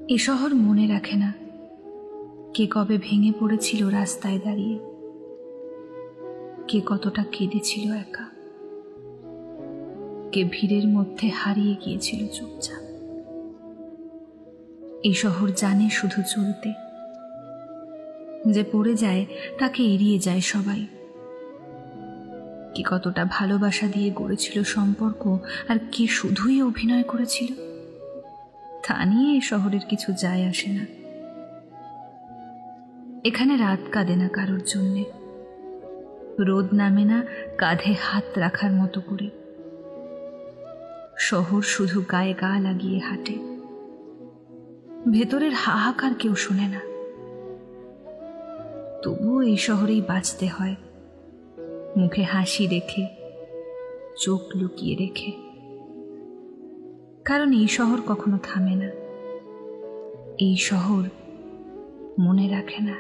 এ শহর মনে রাখে না কে কবে ভেঙে পড়েছিল রাস্তায় দাঁড়িয়ে, কে কতটা কেঁদেছিল একা, কে ভিড়ের মধ্যে হারিয়ে গিয়েছিল চুপচাপ। এই শহর জানে শুধু চলতে, যে পড়ে যায় তাকে এড়িয়ে যায় সবাই। কে কতটা ভালোবাসা দিয়ে গড়েছিল সম্পর্ক, আর কে শুধুই অভিনয় করেছিল, তা নিয়ে এই শহরের কিছু যায় আসে না। এখানে রাত কাঁদে না কারোর জন্যে, রোদ নামে না কাঁধে হাত রাখার মতো করে। শহর শুধু গায়ে গা লাগিয়ে হাঁটে, ভেতরের হাহাকার কেউ শোনে না। তবুও এই শহরেই বাঁচতে হয়, মুখে হাসি রেখে, চোখ লুকিয়ে রেখে। কারণ এই শহর কখনো থামে না, এই শহর মনে রাখে না।